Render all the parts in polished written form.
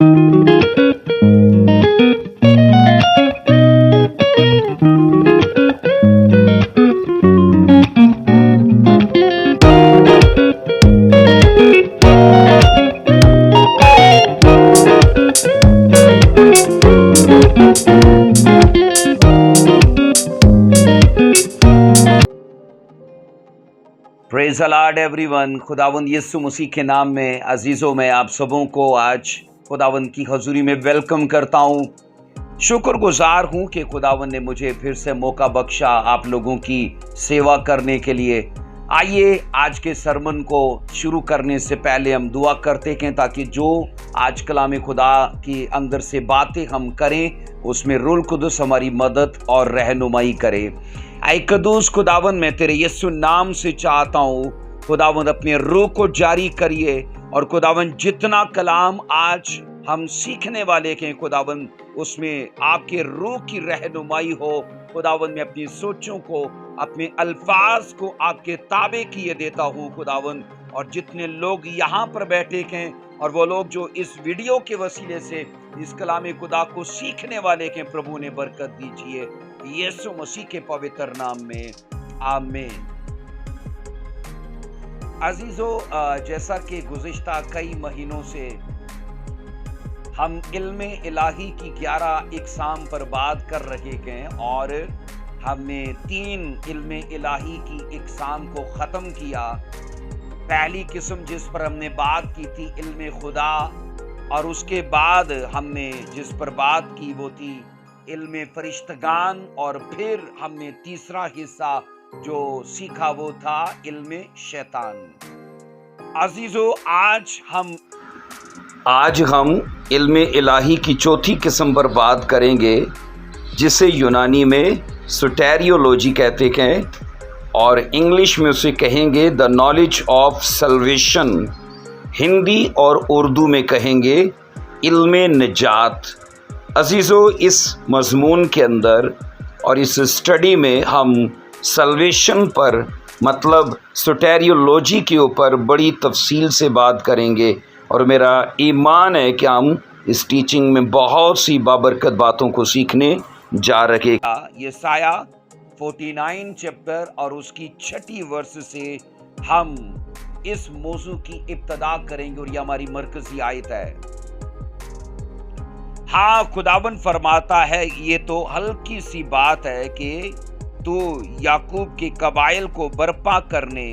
Praise the Lord everyone. खुदावंद यीशु मसीह के नाम में अजीज़ों में आप सबों को आज खुदावंद की हजूरी में वेलकम करता हूँ। शुक्रगुजार हूँ कि खुदावंद ने मुझे फिर से मौका बख्शा आप लोगों की सेवा करने के लिए। आइए आज के सरमन को शुरू करने से पहले हम दुआ करते हैं ताकि जो आज कलाम खुदा की अंदर से बातें हम करें उसमें रूह कुदस हमारी मदद और रहनुमाई करे। ऐ कदूस खुदावंद मैं तेरे यीशु नाम से चाहता हूँ खुदावंद अपने रूह को जारी करिए और खुदावंद जितना कलाम आज हम सीखने वाले हैं खुदावंद उसमें आपके रूह की रहनुमाई हो। खुदावंद मैं अपनी सोचों को अपने अल्फाज को आपके ताबे किए देता हूँ खुदावंद, और जितने लोग यहाँ पर बैठे हैं और वो लोग जो इस वीडियो के वसीले से इस कलाम खुदा को सीखने वाले हैं, प्रभु ने बरकत दीजिए यीशु मसीह के पवित्र नाम में, आमीन। अजीजों, जैसा कि गुज़िश्ता कई महीनों से हम इल्म इलाही की 11 इक़साम पर बात कर रहे हैं और हमने 3 इल्म इलाही की इक़साम को ख़त्म किया। पहली किस्म जिस पर हमने बात की थी इल्म खुदा, और उसके बाद हमने जिस पर बात की वो थी इल्म फरिश्तगान, और फिर हमने तीसरा हिस्सा जो सीखा वो था इल्म शैतान। अजीजों, आज हम इल्म इलाही की चौथी किस्म पर बात करेंगे जिसे यूनानी में सोटेरियोलॉजी कहते हैं और इंग्लिश में उसे कहेंगे the knowledge of salvation. Hindi और उर्दू में कहेंगे इल्म निजात। अजीज़ों, इस मज़मून के अंदर और इस स्टडी में हम सल्वेशन पर मतलब सोटेरियोलॉजी के ऊपर बड़ी तफसील से बात करेंगे, और मेरा ईमान है कि हम इस टीचिंग में बहुत सी बाबरकत बातों को सीखने जा रहे हैं। यसाया 49 चैप्टर और उसकी 6 वर्ष से हम इस मौजू की इब्तदा करेंगे और ये हमारी मरकजी आयत है। हाँ, खुदावन फरमाता है ये तो हल्की सी बात है कि तू याकूब के कबाइल को बर्पा करने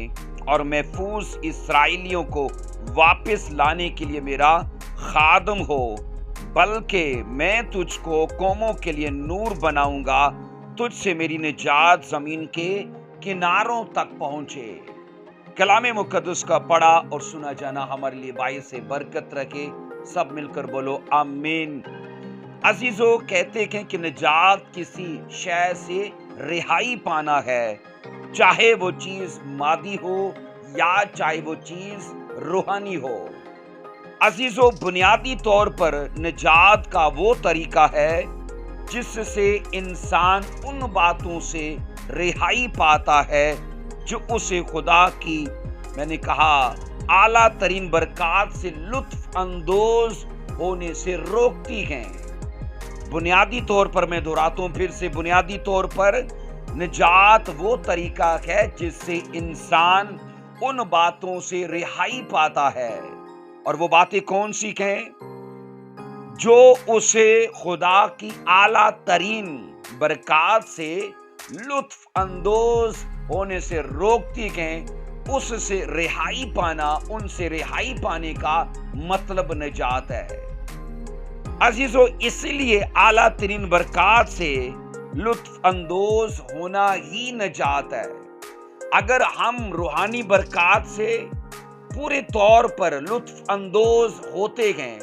और महफूज इसराइलियों को वापस लाने के लिए मेरा खादम हो, बल्कि मैं तुझको कौमों के लिए नूर बनाऊंगा, तुझसे मेरी निजात जमीन के किनारों तक पहुंचे। कलाम मुकद्दस का पढ़ा और सुना जाना हमारे लिए बाइस से बरकत रखे। सब मिलकर बोलो आमीन। अजीजों, कहते हैं कि निजात किसी शय से रिहाई पाना है, चाहे वो चीज मादी हो या चाहे वो चीज रूहानी हो। अजीजों, बुनियादी तौर पर निजात का वो तरीका है जिससे इंसान उन बातों से रिहाई पाता है जो उसे खुदा की, मैंने कहा, आला तरीन बरकत से लुत्फ अंदोज होने से रोकती हैं। बुनियादी तौर पर मैं दोहराता हूं फिर से, बुनियादी तौर पर निजात वो तरीका है जिससे इंसान उन बातों से रिहाई पाता है, और वो बातें कौन सी हैं जो उसे खुदा की आला तरीन बरकत से लुत्फ अंदोज होने से रोकती हैं। उससे रिहाई पाना, उनसे रिहाई पाने का मतलब निजात है। अजीजों, इसलिए आला तरीन बरकत से लुत्फ अंदोज होना ही निजात है। अगर हम रूहानी बरकत से पूरे तौर पर लुत्फ अंदोज होते हैं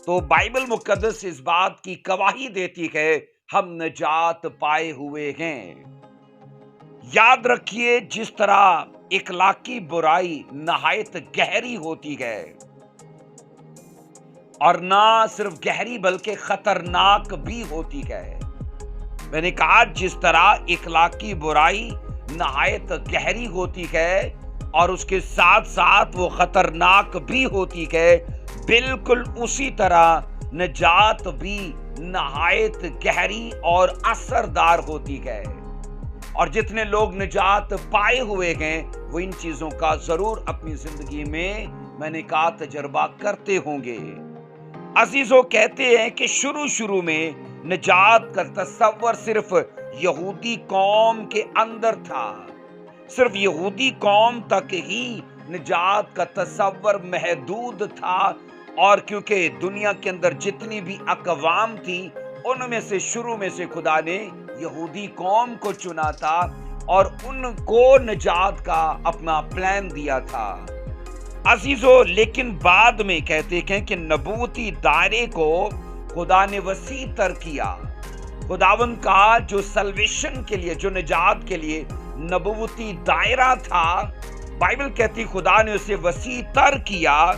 तो बाइबल मुकद्दस इस बात की गवाही देती है हम निजात पाए हुए हैं। याद रखिए, जिस तरह इखलाकी बुराई नहायत गहरी होती है, और ना सिर्फ गहरी बल्कि खतरनाक भी होती है। मैंने कहा जिस तरह इखलाकी बुराई नहायत गहरी होती है और उसके साथ साथ वो खतरनाक भी होती है, बिल्कुल उसी तरह نجات بھی نہایت گہری اور اثردار ہوتی ہے، اور جتنے لوگ نجات پائے ہوئے ہیں وہ ان چیزوں کا ضرور اپنی زندگی میں نے کہا تجربہ کرتے ہوں گے۔ عزیزو، کہتے ہیں کہ شروع میں نجات کا تصور صرف یہودی قوم کے اندر تھا، صرف یہودی قوم تک ہی نجات کا تصور محدود تھا، اور کیونکہ دنیا کے اندر جتنی بھی اقوام تھی ان میں سے شروع میں سے خدا نے یہودی قوم کو چنا تھا اور ان کو نجات کا اپنا پلان دیا تھا۔ عزیزو، لیکن بعد میں کہتے ہیں کہ نبوتی دائرے کو خدا نے وسیع تر کیا۔ خداوند کا جو سلویشن کے لیے، جو نجات کے لیے نبوتی دائرہ تھا، بائبل کہتی خدا نے اسے وسیع تر کیا،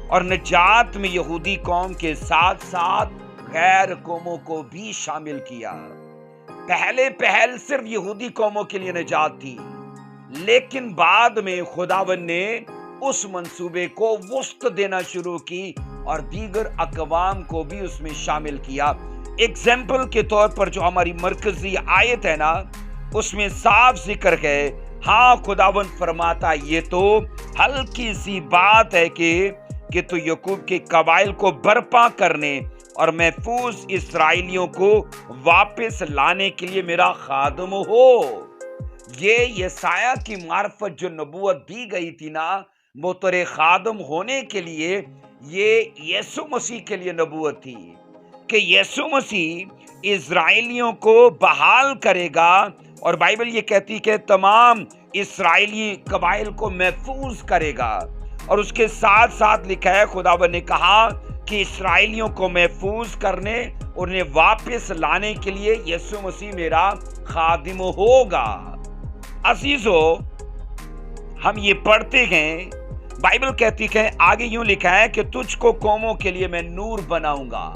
اور نجات میں یہودی قوم کے ساتھ ساتھ غیر قوموں کو بھی شامل کیا۔ پہل صرف یہودی قوموں کے لیے نجات تھی، لیکن بعد میں خداوند نے اس منصوبے کو وسعت دینا شروع کی اور دیگر اقوام کو بھی اس میں شامل کیا۔ ایگزامپل کے طور پر جو ہماری مرکزی آیت ہے نا، اس میں صاف ذکر ہے، ہاں خداوند فرماتا یہ تو ہلکی سی بات ہے کہ تو یعقوب کے قبائل کو برپا کرنے اور محفوظ اسرائیلیوں کو واپس لانے کے لیے میرا خادم ہو۔ یہ یسایہ کی معرفت جو نبوت دی گئی تھی نا، وہ تیرے خادم ہونے کے لیے، یہ یسوع مسیح کے لیے نبوت تھی کہ یسوع مسیح اسرائیلیوں کو بحال کرے گا، اور بائبل یہ کہتی کہ تمام اسرائیلی قبائل کو محفوظ کرے گا، اور اس کے ساتھ ساتھ لکھا ہے خداوند نے کہا کہ اسرائیلیوں کو محفوظ کرنے، انہیں واپس لانے کے لیے یسوع مسیح میرا خادم ہوگا۔ عزیزو، ہم یہ پڑھتے ہیں، بائبل کہتی ہے آگے یوں لکھا ہے کہ تجھ کو قوموں کے لیے میں نور بناؤں گا،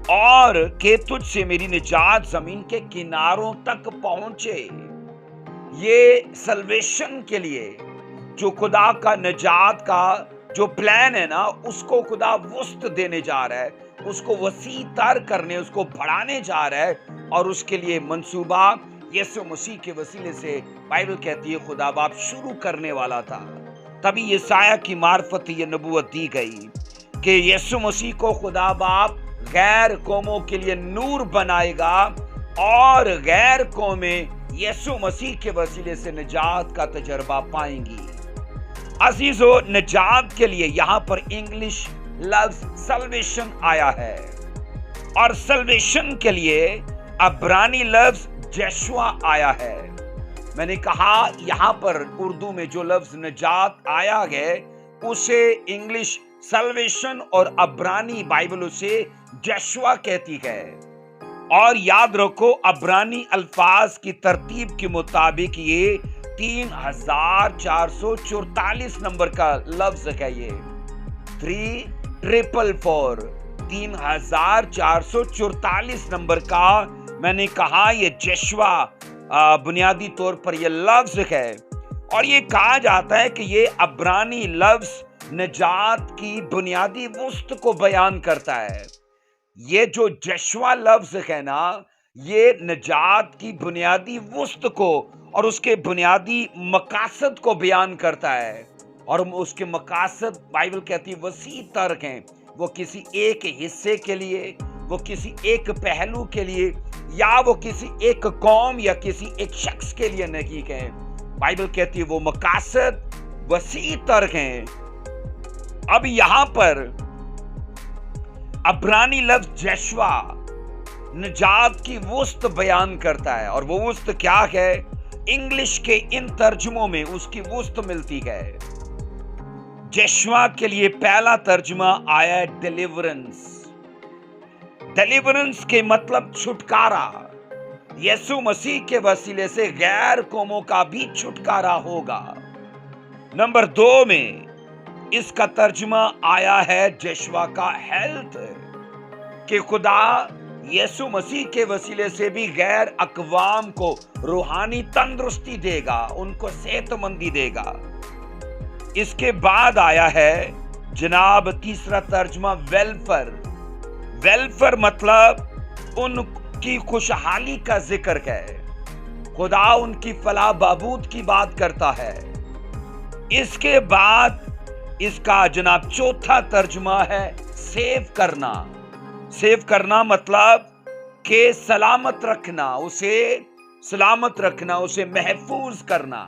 اور کہ تجھ سے میری نجات زمین کے کناروں تک پہنچے۔ یہ سلویشن کے لیے جو خدا کا نجات کا جو پلان ہے نا، اس کو خدا وسعت دینے جا رہا ہے، اس کو وسیع تر کرنے، اس کو بڑھانے جا رہا ہے، اور اس کے لیے منصوبہ یسوع مسیح کے وسیلے سے بائبل کہتی ہے خدا باپ شروع کرنے والا تھا۔ تبھی یسایہ کی معرفت یہ نبوت دی گئی کہ یسوع مسیح کو خدا باپ غیر قوموں کے لیے نور بنائے گا، اور غیر قومیں یسوع مسیح کے وسیلے سے نجات کا تجربہ پائیں گی۔ عزیزو، نجات کے لیے یہاں پر انگلش لفظ سلویشن آیا ہے، اور سلویشن کے لیے عبرانی لفظ جشوا آیا ہے۔ میں نے کہا یہاں پر اردو میں جو لفظ نجات آیا ہے اسے انگلش سلویشن اور عبرانی بائبل اسے جشوا کہتی ہے، اور یاد رکھو عبرانی الفاظ کی ترتیب کے مطابق یہ 3444 نمبر کا لفظ ہے، یہ 3444 3444 نمبر کا میں نے کہا یہ جشوا بنیادی طور پر یہ لفظ ہے، اور یہ کہا جاتا ہے کہ یہ عبرانی لفظ نجات کی بنیادی وسعت کو بیان کرتا ہے۔ یہ جو جشوا لفظ ہے نا، یہ نجات کی بنیادی وسعت کو اور اس کے بنیادی مقاصد کو بیان کرتا ہے، اور اس کے مقاصد بائبل کہتی ہے وسیع تر ہیں۔ وہ کسی ایک حصے کے لیے، وہ کسی ایک پہلو کے لیے، یا وہ کسی ایک قوم یا کسی ایک شخص کے لیے نہیں ہے۔ بائبل کہتی ہے وہ مقاصد وسیع تر ہیں۔ اب یہاں پر عبرانی لفظ جشوا نجات کی وسعت بیان کرتا ہے، اور وہ وسعت کیا ہے؟ انگلش کے ان ترجموں میں اس کی وسعت ملتی ہے۔ جشوا کے لیے پہلا ترجمہ آیا ہے ڈیلیورنس۔ ڈیلیورنس کے مطلب چھٹکارا۔ یسوع مسیح کے وسیلے سے غیر قوموں کا بھی چھٹکارا ہوگا۔ نمبر 2 میں اس کا ترجمہ آیا ہے جشوا کا ہیلتھ، کہ خدا یسوع مسیح کے وسیلے سے بھی غیر اقوام کو روحانی تندرستی دے گا، ان کو صحت مندی دے گا۔ اس کے بعد آیا ہے جناب تیسرا ترجمہ ویلفر۔ वेलफेयर मतलब उनकी खुशहाली का जिक्र है। खुदा उनकी फलाह बहबूद की बात करता है। इसके बाद इसका जनाब चौथा तर्जुमा है सेव करना। सेव करना मतलब कि सलामत रखना, उसे सलामत रखना, उसे महफूज करना।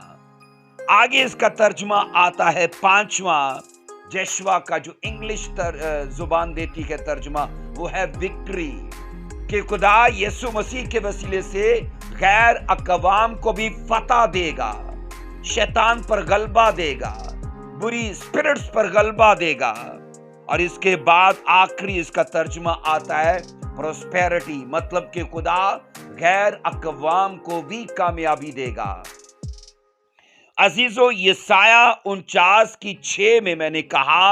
आगे इसका तर्जुमा आता है पांचवा यशवा का, जो इंग्लिश जुबान देती है तर्जुमा, वो है विक्ट्री, कि खुदा यीशु मसीह के वसीले से गैर अकवाम को भी फतह देगा, शैतान पर गलबा देगा, बुरी स्पिरिट्स पर गलबा देगा। और इसके बाद आखिरी इसका तर्जुमा आता है प्रोस्पेरिटी, मतलब कि खुदा गैर अकवाम को भी कामयाबी देगा। अजीजों, यसाया 49:6 में मैंने कहा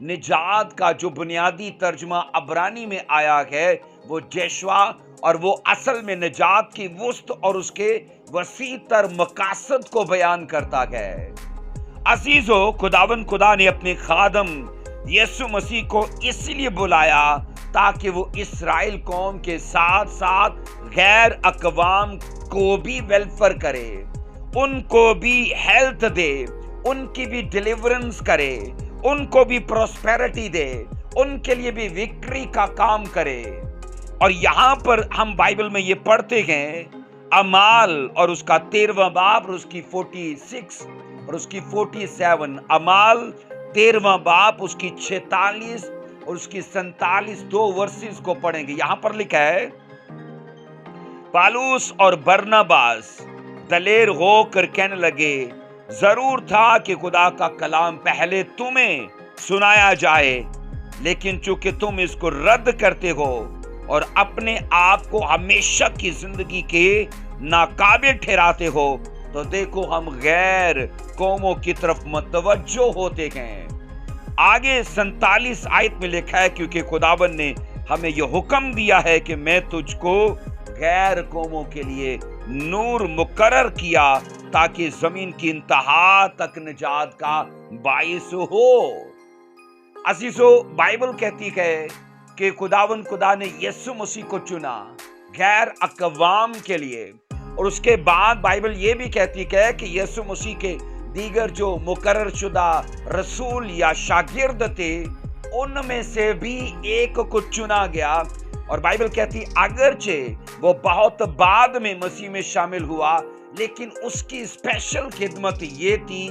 निजात का जो बुनियादी तर्जुमा अब्रानी में आया है वो यशवा, और वो असल में निजात की वुस्त और उसके वसी तर मकासद को बयान करता है। अजीजों, खुदा ने अपने खादम यीशु मसीह को इसलिए बुलाया ताकि वो इस्राएल कौम के साथ साथ गैर अकवाम को भी वेलफेयर करे, उनको भी हेल्थ दे, उनकी भी डिलीवरेंस करे, उनको भी प्रोस्पेरिटी दे, उनके लिए भी विक्ट्री का काम करे। और यहां पर हम बाइबल में ये पढ़ते हैं अमाल और उसका 13वां बाब और उसकी 46 और उसकी 47, अमाल 13वां बाब उसकी 46 और उसकी 47 दो वर्सेस को पढ़ेंगे। यहां पर लिखा है, पालूस और बरनबास दलेर होकर कहने लगे, जरूर था कि खुदा का कलाम पहले तुम्हें सुनाया जाए, लेकिन चूंकि तुम इसको रद्द करते हो और अपने आप को हमेशा की जिंदगी के नाकाबिल ठहराते हो, तो देखो हम गैर कौमों की तरफ मुतवज्जो होते हैं। आगे 47 आयत में लिखा है, क्योंकि खुदावन ने हमें यह हुक्म दिया है कि मैं तुझको गैर कौमों के लिए नूर मुकर्रर किया ताकि जमीन की इंतहा तक निजात का बाइस हो। अजीजों, बाइबल कहती है कि खुदा ने यीशु मसीह को चुना गैर अकवाम के लिए, और उसके बाद बाइबल ये भी कहती है कि यीशु मसीह के दीगर जो मुकर्रर शुदा रसूल या शागिर्द थे, उनमें से भी एक को चुना गया। और बाइबल कहती अगरचे वो बहुत बाद में मसीह में शामिल हुआ, लेकिन उसकी स्पेशल खिदमत ये थी,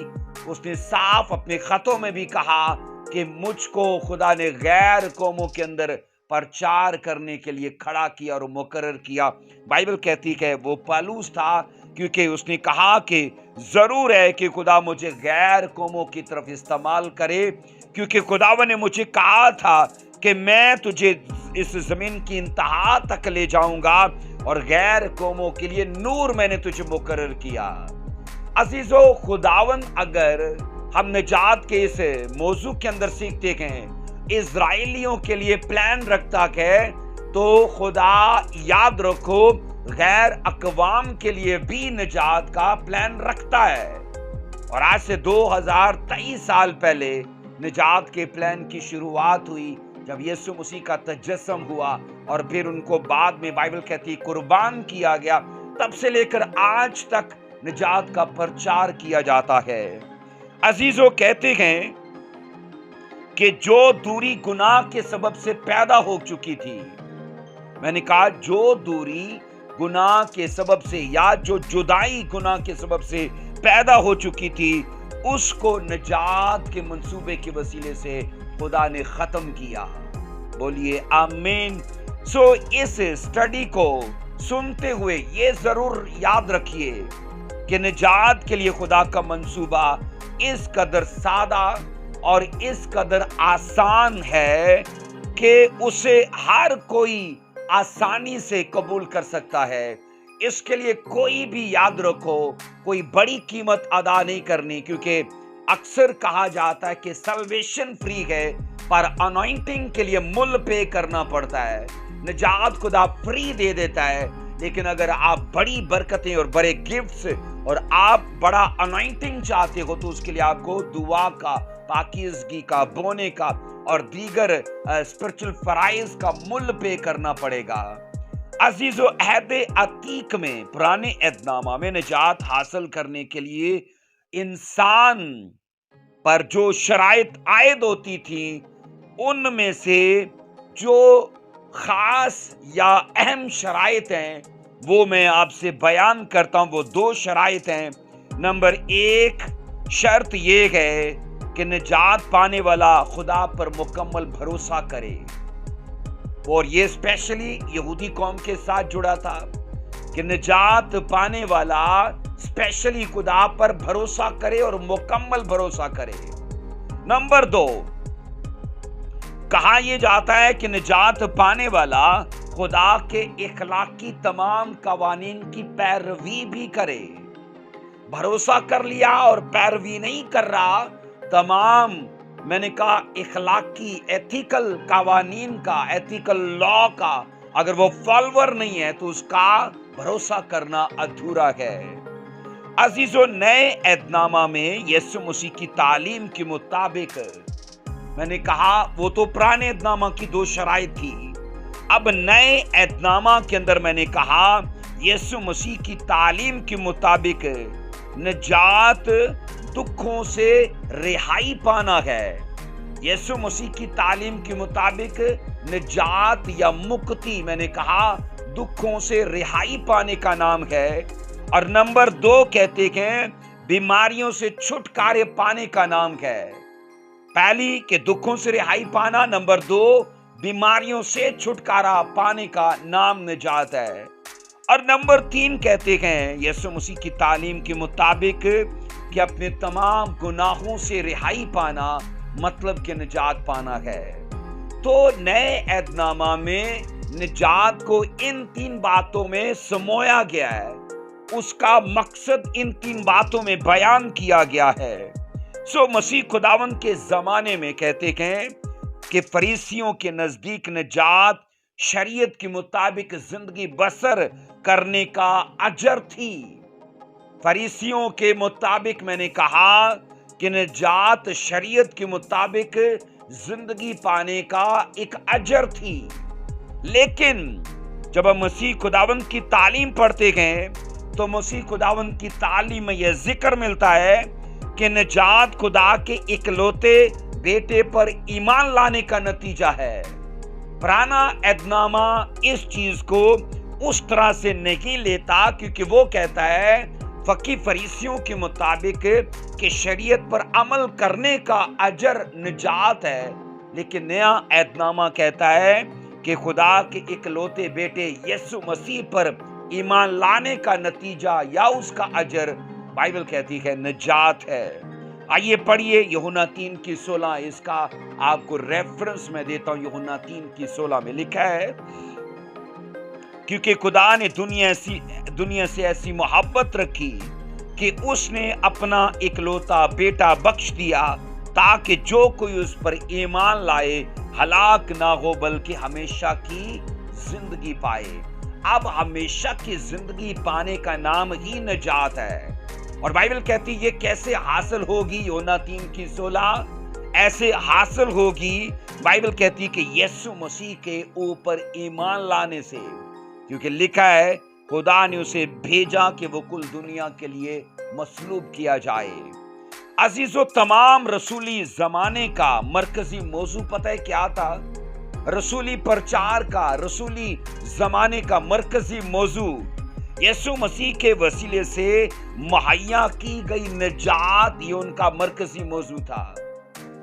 उसने साफ अपने खतों में भी कहा कि मुझको खुदा ने गैर कौमों के अंदर प्रचार करने के लिए खड़ा किया और मुकर्रर किया। बाइबल कहती है वो पालूस था, क्योंकि उसने कहा कि जरूर है कि खुदा मुझे गैर कौमों की तरफ इस्तेमाल करे, क्योंकि खुदावन ने मुझे कहा था कि मैं तुझे इस जमीन की इंतहा तक ले जाऊंगा और गैर कौमों के लिए नूर मैंने तुझे मुकर्रर किया। अजीजों, खुदावन अगर हम निजात के इस मौजू के अंदर सीखते हैं इजराइलियों के लिए प्लान रखता है, तो खुदा याद रखो गैर अकवाम के लिए भी निजात का प्लान रखता है। और आज से 2023 साल पहले निजात के प्लान की शुरुआत हुई जब यीशु मसीह का तजस्सुम हुआ और फिर उनको बाद में बाइबल कहती कुर्बान किया गया। तब से लेकर आज तक निजात का प्रचार किया जाता है। अजीजों, कहते हैं कि जो दूरी गुनाह के सबब से पैदा हो चुकी थी, मैंने कहा जो दूरी गुनाह के सबब से या जो जुदाई गुनाह के सबब से पैदा हो चुकी थी, उसको निजात के मंसूबे के वसीले से खुदा ने खत्म किया। बोलिए आमीन। सो इस स्टडी को सुनते हुए ये जरूर याद रखिए कि निजात के लिए खुदा का मंसूबा इस कदर सादा और इस कदर आसान है कि उसे हर कोई आसानी से कबूल कर सकता है। इसके लिए कोई भी, याद रखो, कोई बड़ी कीमत अदा नहीं करनी, क्योंकि अक्सर कहा जाता है कि सल्वेशन फ्री है पर अनॉइंटिंग के लिए मुल पे करना पड़ता है। निजात खुदा फ्री दे देता है, लेकिन अगर आप बड़ी बरकतें और बड़े गिफ्ट्स और आप बड़ा अनॉइंटिंग चाहते हो तो उसके लिए आपको दुआ का, पाकीज़गी का, बोने का اور دیگر اسپرچل فرائض کا مل پے کرنا پڑے گا۔ عزیزو، عہد عتیق میں، پرانے عہد نامہ میں نجات حاصل کرنے کے لیے انسان پر جو شرائط عائد ہوتی تھی، ان میں سے جو خاص یا اہم شرائط ہیں وہ میں آپ سے بیان کرتا ہوں۔ وہ 2 شرائط ہیں۔ نمبر 1 شرط یہ ہے کہ نجات پانے والا خدا پر مکمل بھروسہ کرے، اور یہ اسپیشلی یہودی قوم کے ساتھ جڑا تھا کہ نجات پانے والا اسپیشلی خدا پر بھروسہ کرے اور مکمل بھروسہ کرے۔ نمبر 2 کہا یہ جاتا ہے کہ نجات پانے والا خدا کے اخلاقی تمام قوانین کی پیروی بھی کرے۔ بھروسہ کر لیا اور پیروی نہیں کر رہا، تمام میں نے کہا اخلاقی ایتھیکل قوانین کا، ایتھیکل لا کا اگر وہ فالوور نہیں ہے تو اس کا بھروسہ کرنا ادھورا ہے۔ عزیزو، نئے عہد نامہ میں یسوع مسیح کی تعلیم کے مطابق، میں نے کہا وہ تو پرانے عہد نامہ کی 2 شرائط تھی، اب نئے عہد نامہ کے اندر میں نے کہا یسوع مسیح کی تعلیم کے مطابق نجات دکھوں سے رہائی پانا ہے۔ یسوع مسیح کی تعلیم کے مطابق نجات یا مکتی، میں نے کہا دکھوں سے رہائی پانے کا نام ہے۔ اور نمبر 2 کہتے ہیں بیماریوں سے چھٹکارے پانے کا نام ہے۔ پہلی کہ دکھوں سے رہائی پانا، نمبر 2 بیماریوں سے چھٹکارا پانے کا نام نجات ہے۔ اور نمبر 3 کہتے ہیں یسوع مسیح کی تعلیم کے مطابق کہ اپنے تمام گناہوں سے رہائی پانا مطلب کہ نجات پانا ہے۔ تو نئے عہد نامہ میں نجات کو ان 3 باتوں میں سمویا گیا ہے، اس کا مقصد ان 3 باتوں میں بیان کیا گیا ہے۔ مسیح خداوند کے زمانے میں کہتے ہیں کہ فریسیوں کے نزدیک نجات شریعت کے مطابق زندگی بسر کرنے کا اجر تھی۔ فریسیوں کے مطابق میں نے کہا کہ نجات شریعت کے مطابق زندگی پانے کا ایک اجر تھی، لیکن جب ہم مسیح خداوند کی تعلیم پڑھتے ہیں تو مسیح خداوند کی تعلیم میں یہ ذکر ملتا ہے کہ نجات خدا کے اکلوتے بیٹے پر ایمان لانے کا نتیجہ ہے۔ پرانا عہد نامہ اس چیز کو اس طرح سے نہیں لیتا، کیونکہ وہ کہتا ہے فقی فریسیوں کے مطابق کہ شریعت پر عمل کرنے کا اجر نجات ہے، لیکن نیا عہد نامہ کہتا ہے کہ خدا کے اکلوتے بیٹے یسوع مسیح پر ایمان لانے کا نتیجہ یا اس کا اجر بائبل کہتی ہے نجات ہے۔ آئیے پڑھیے یوحنا 3:16، اس کا آپ کو ریفرنس میں دیتا ہوں۔ یوحنا 3:16 میں لکھا ہے، کیونکہ خدا نے دنیا سے ایسی محبت رکھی کہ اس نے اپنا اکلوتا بیٹا بخش دیا تاکہ جو کوئی اس پر ایمان لائے ہلاک نہ ہو بلکہ ہمیشہ کی زندگی پائے۔ اب ہمیشہ کی زندگی پانے کا نام ہی نجات ہے، اور بائبل کہتی یہ کیسے حاصل ہوگی؟ یوحنا 3:16 ایسے حاصل ہوگی، بائبل کہتی کہ یسوع مسیح کے اوپر ایمان لانے سے، کیونکہ لکھا ہے خدا نے اسے بھیجا کہ وہ کل دنیا کے لیے مصلوب کیا جائے۔ عزیزو، تمام رسولی زمانے کا مرکزی موضوع پتہ ہے کیا تھا؟ رسولی پرچار کا، رسولی زمانے کا مرکزی موضوع یسوع مسیح کے وسیلے سے مہیا کی گئی نجات، یہ ان کا مرکزی موضوع تھا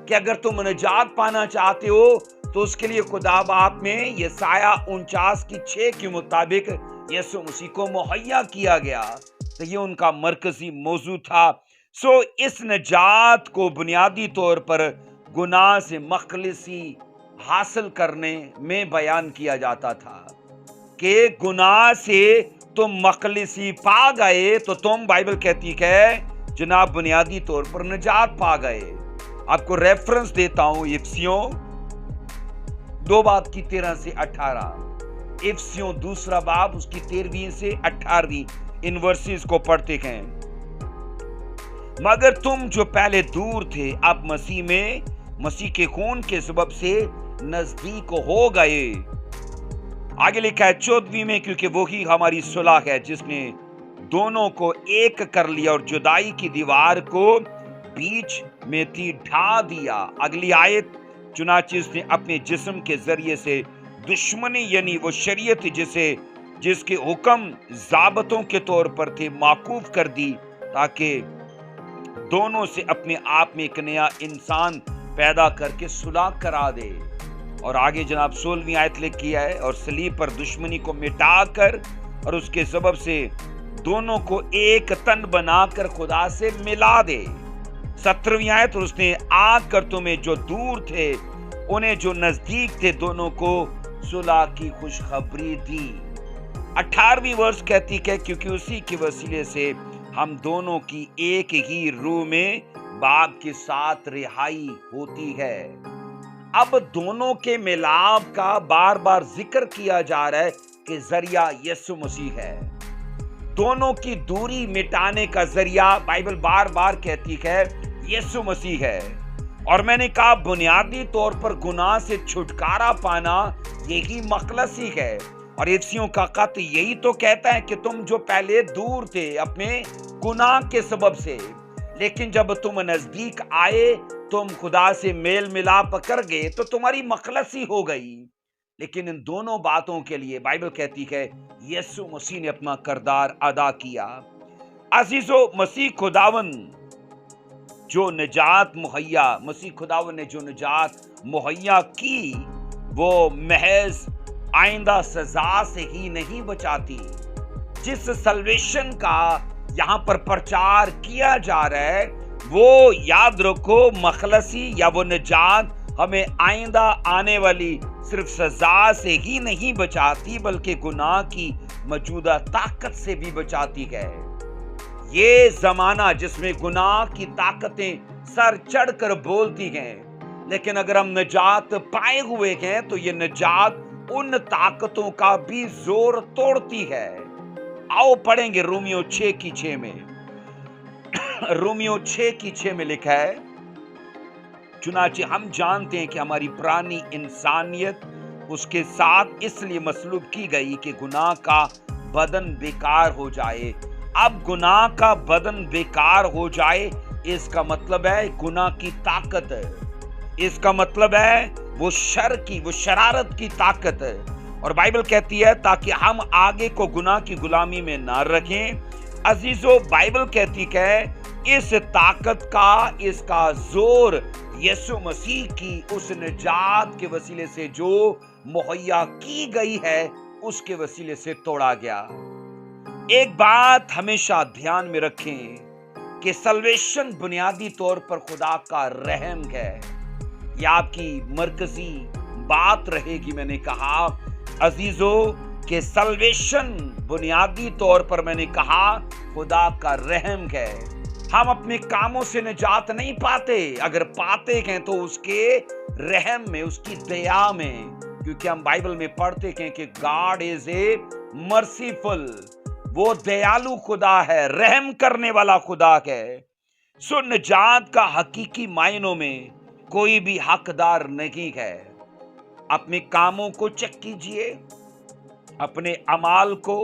کہ اگر تم نجات پانا چاہتے ہو تو اس کے لیے خدا باپ میں یسایہ 49:6 کے مطابق یسوع مسیح کو مہیا کیا گیا، تو یہ ان کا مرکزی موضوع تھا۔ اس نجات کو بنیادی طور پر گناہ سے مخلصی حاصل کرنے میں بیان کیا جاتا تھا کہ گناہ سے تم مخلصی پا گئے تو تم، بائبل کہتی ہے جناب، بنیادی طور پر نجات پا گئے۔ آپ کو ریفرنس دیتا ہوں، افسیوں 2:13-18، افسیوں 2 باب اس کی 13 سے 18 ان ورسز کو پڑھتے ہیں۔ مگر تم جو پہلے دور تھے اب مسیح میں मसीह के खून के सबब से नजदीक हो गए। आगे लिखा है 14वीं में, क्योंकि वही हमारी सुलह है जिसने दोनों को एक कर लिया और जुदाई की दीवार को बीच में थी ढा दिया। अगली आयत, चुनांचे उसने अपने जिस्म के जरिए से दुश्मनी यानी वो शरीयत जिसके हुक्म ज़ाबतों के तौर पर थे माकूफ कर दी, ताकि दोनों से अपने आप में एक नया इंसान पैदा करके सुलह करा दे। और आगे जनाब 16वीं आयत लिखी है, और सलीब पर दुश्मनी को मिटाकर और उसके सबब से दोनों को एक तन बनाकर खुदा से मिला दे। 17वीं आयत, और उसने आकर तुम्हें जो दूर थे उन्हें जो नजदीक थे दोनों को सुलह की खुशखबरी दी। 18वीं वर्ष कहती है, क्योंकि उसी के वसीले से हम दोनों की एक ही रूह में बाप के साथ रिहाई होती है। अब दोनों के मिलाप का बार बार जिक्र किया जा रहा है कि जरिया यीशु मसीह है। दोनों की दूरी मिटाने का जरिया बाइबल बार बार कहती है यीशु मसीह है। और मैंने कहा बुनियादी तौर पर गुनाह से छुटकारा पाना यही मखलसी है। और इफ्सियों का खत यही तो कहता है कि तुम जो पहले दूर थे अपने गुनाह के सबब से, लेकिन जब तुम नजदीक आए, तुम खुदा से मेल मिलाप कर गए, तो तुम्हारी मखलसी हो गई। लेकिन इन दोनों बातों के लिए बाइबल कहती है यीशु मसीह ने अपना किरदार अदा किया। अजीजों, मसीह खुदावन ने जो निजात मुहैया की, वो महज आइंदा सजा से ही नहीं बचाती। जिस सल्वेशन का यहाँ पर प्रचार किया जा रहा है, वो याद रखो मखलसी या वो निजात हमें आइंदा आने वाली सिर्फ सजा से ही नहीं बचाती, बल्कि गुनाह की मौजूदा ताकत से भी बचाती है। ये जमाना जिसमें गुनाह की ताकतें सर चढ़कर बोलती हैं, लेकिन अगर हम निजात पाए हुए हैं तो ये निजात उन ताकतों का भी जोर तोड़ती है। आओ पढ़ेंगे रोमियो 6:6 में। रोमियो 6:6 में लिखा है, चुनांचे हम जानते हैं कि हमारी पुरानी इंसानियत उसके साथ इसलिए मसलूब की गई कि गुनाह का बदन बेकार हो जाए। अब गुनाह का बदन बेकार हो जाए, इसका मतलब है गुनाह की ताकत है। इसका मतलब है वो शरारत की ताकत है। और बाइबल कहती है ताकि हम आगे को गुनाह की गुलामी में ना रखें। अजीजों, बाइबल कहती है इस ताकत का, इसका जोर यीशु मसीह की उस निजात के वसीले से जो मुहैया की गई है, उसके वसीले से तोड़ा गया। एक बात हमेशा ध्यान में रखें कि सल्वेशन बुनियादी तौर पर खुदा का रहम है। यह आपकी मरकजी बात रहेगी। मैंने कहा अजीजों कि सल्वेशन बुनियादी तौर पर मैंने कहा खुदा का रहम है। हम अपने कामों से निजात नहीं पाते, अगर पाते हैं तो उसके रहम में, उसकी दया में, क्योंकि हम बाइबल में पढ़ते हैं कि गॉड इज ए मर्सीफुल, वो दयालु खुदा है, रहम करने वाला खुदा है। सो निजात का हकीकी मायनों में कोई भी हकदार नहीं है। अपने कामों को चेक कीजिए, अपने अमाल को,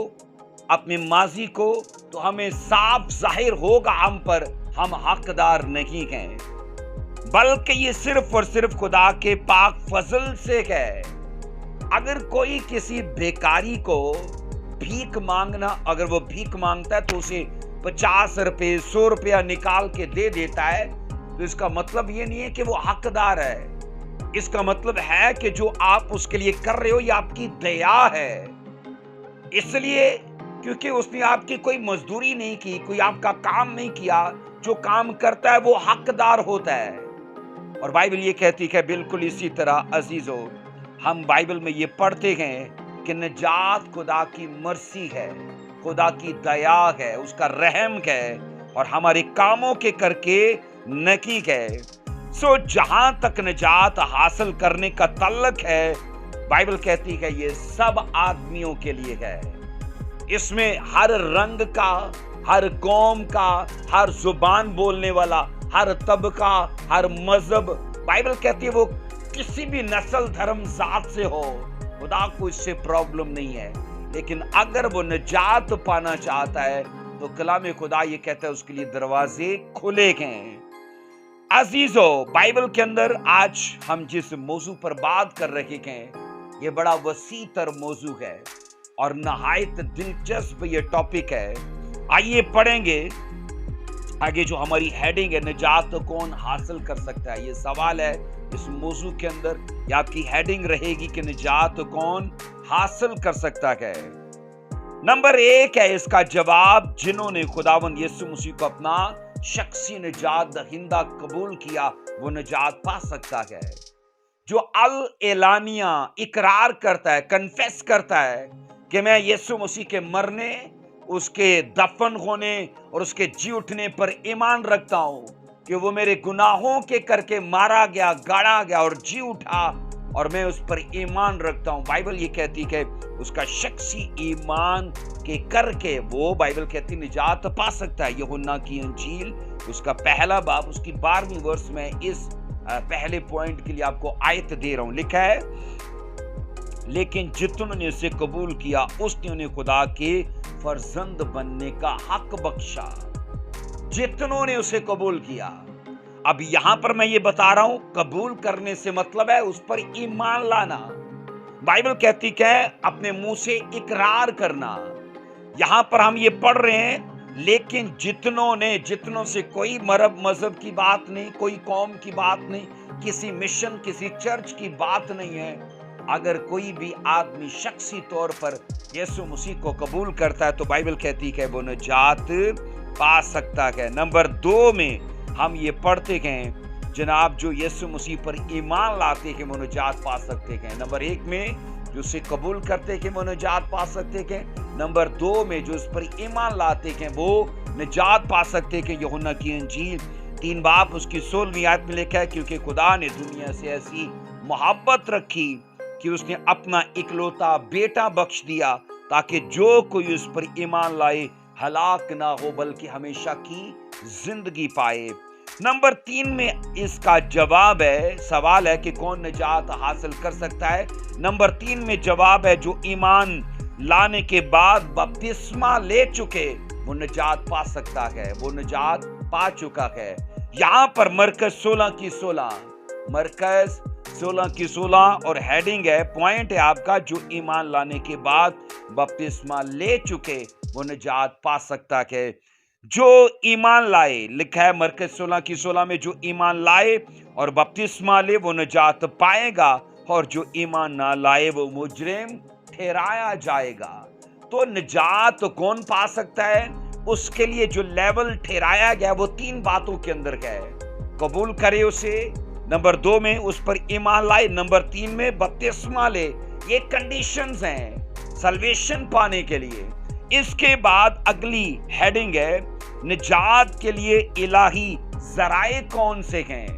अपने माजी को, तो हमें साफ जाहिर होगा हम पर हम हकदार नहीं हैं, बल्कि ये सिर्फ और सिर्फ खुदा के पाक फजल से है। अगर कोई किसी बेकारी को भीख मांगना, अगर वो भीख मांगता है तो उसे 50 रुपए 100 रुपया निकाल के दे देता है, तो इसका मतलब ये नहीं है कि वो हकदार है। इसका मतलब है कि जो आप उसके लिए कर रहे हो ये आपकी दया है, इसलिए क्योंकि उसने आपकी कोई मजदूरी नहीं की, कोई आपका काम नहीं किया। जो काम करता है वो हकदार होता है। और बाइबल ये कहती है बिल्कुल इसी तरह अजीजों, हम बाइबल में ये पढ़ते हैं कि निजात खुदा की मर्सी है, खुदा की दया है, उसका रहम है, और हमारे कामों के करके नहीं है। सो जहां तक निजात हासिल करने का तल्लक है, बाइबल कहती है ये सब आदमियों के लिए है। इसमें हर रंग का, हर कौम का, हर जुबान बोलने वाला, हर तबका, हर मजहब, बाइबल कहती है वो किसी भी नस्ल धर्म जात से हो, खुदा को इससे प्रॉब्लम नहीं है। लेकिन अगर वो निजात पाना चाहता है तो कलाम खुदा ये कहता है उसके लिए दरवाजे खुले हैं। अजीजो, बाइबल के अंदर आज हम जिस मौजू पर बात कर रहे हैं ये बड़ा वसी तर मौजू है और नहायत दिलचस्प ये टॉपिक है। आइए पढ़ेंगे आगे जो हमारी हेडिंग है, निजात कौन हासिल कर सकता है। ये सवाल है इस मौजू के अंदर, ये आपकी हेडिंग रहेगी कि निजात कौन हासिल कर सकता है। नंबर 1 है इसका जवाब, जिन्होंने खुदावंद यीशु मसीह को अपना शख्सी निजात दहिंदा कबूल किया वो निजात पा सकता है। जो अल एलानिया इकरार करता है, कन्फेस करता है कि मैं यीशु मसीह के मरने, उसके दफन होने और उसके जी उठने पर ईमान रखता हूं कि वो मेरे गुनाहों के करके मारा गया, गाड़ा गया और जी उठा और मैं उस पर ईमान रखता हूं। बाइबल ये कहती है उसका शख्सी ईमान के करके वो, बाइबल कहती निजात पा सकता है। यूहन्ना की इंजील उसका पहला बाब उसकी 12वीं वर्ष में इस पहले पॉइंट के लिए आपको आयत दे रहा हूं। लिखा है, लेकिन जितने उसे कबूल किया उसने उन्हें खुदा के फर्जंद बनने का हक बख्शा। जितनों ने उसे कबूल किया। अब यहां पर मैं ये बता रहा हूं, कबूल करने से मतलब है उस पर ईमान लाना। बाइबल कहती है अपने मुंह से इकरार करना। यहां पर हम ये पढ़ रहे हैं, लेकिन जितनों से कोई मजहब की बात नहीं, कोई कौम की बात नहीं, किसी मिशन, किसी चर्च की बात नहीं है। अगर कोई भी आदमी शख्सी तौर पर यीशु मसीह को कबूल करता है तो बाइबल कहती है वो निजात पा सकता है। नंबर 2 में हम ये पढ़ते हैं जनाब, जो यीशु मसीह पर ईमान लाते हैं वो निजात पा सकते हैं। नंबर 1 में जो उसे कबूल करते हैं वो निजात पा सकते हैं। नंबर 2 में जो उस पर ईमान लाते हैं वो निजात पा सकते हैं। यूहन्ना की इंजील 3 बाब उसकी 16वीं आयत में लिखा है, क्योंकि खुदा ने दुनिया से ऐसी मोहब्बत रखी कि उसने अपना इकलौता बेटा बख्श दिया ताकि जो कोई उस पर ईमान लाए हलाक ना हो बल्कि हमेशा की जिंदगी पाए। नंबर 3 में इसका जवाब है, सवाल है कि कौन निजात हासिल कर सकता है। नंबर 3 में जवाब है जो ईमान लाने के बाद बपतिस्मा ले चुके वो निजात पा सकता है, वो निजात पा चुका है। यहां पर मरकज 16 की 16, मरकज 16 की 16 और हेडिंग है, पॉइंट है आपका, जो ईमान लाने के बाद बपतिस्मा ले चुके वो निजात पा सकता है। जो ईमान लाए, लिखा है मरकज 16 की 16 में, जो ईमान लाए और बपतिस्मा ले वो निजात पाएगा और जो ईमान ना लाए वो मुजरिम ठहराया जाएगा। तो निजात कौन पा सकता है? उसके लिए जो लेवल ठहराया गया वो 3 बातों के अंदर है। कबूल करे उसे, नंबर 2 में उस पर ईमान लाए, नंबर 3 में बपतिस्मा ले। ये कंडीशंस हैं सल्वेशन पाने के लिए। इसके बाद अगली हेडिंग है, निजात के लिए इलाही जराए कौन से हैं।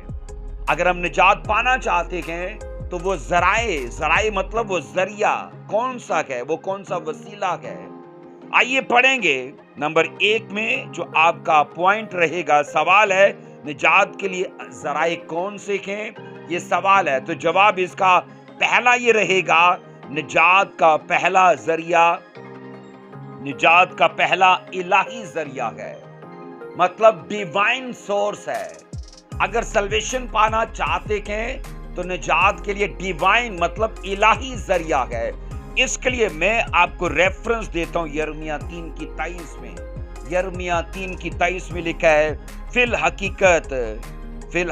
अगर हम निजात पाना चाहते हैं तो वो जराए मतलब वो जरिया कौन सा है, वो कौन सा वसीला है। आइए पढ़ेंगे। नंबर 1 में जो आपका पॉइंट रहेगा, सवाल है निजात के लिए जराए कौन से हैं, ये सवाल है। तो जवाब इसका पहला ये रहेगा, निजात का पहला जरिया, निजात का पहला इलाही जरिया है, मतलब डिवाइन सोर्स है। अगर सल्वेशन पाना चाहते हैं तो निजात के लिए डिवाइन मतलब इलाही जरिया है। इसके लिए मैं आपको रेफरेंस देता हूं यिर्मयाह 3 की 23 में। यिर्मयाह 3 की 23 में लिखा है, फिल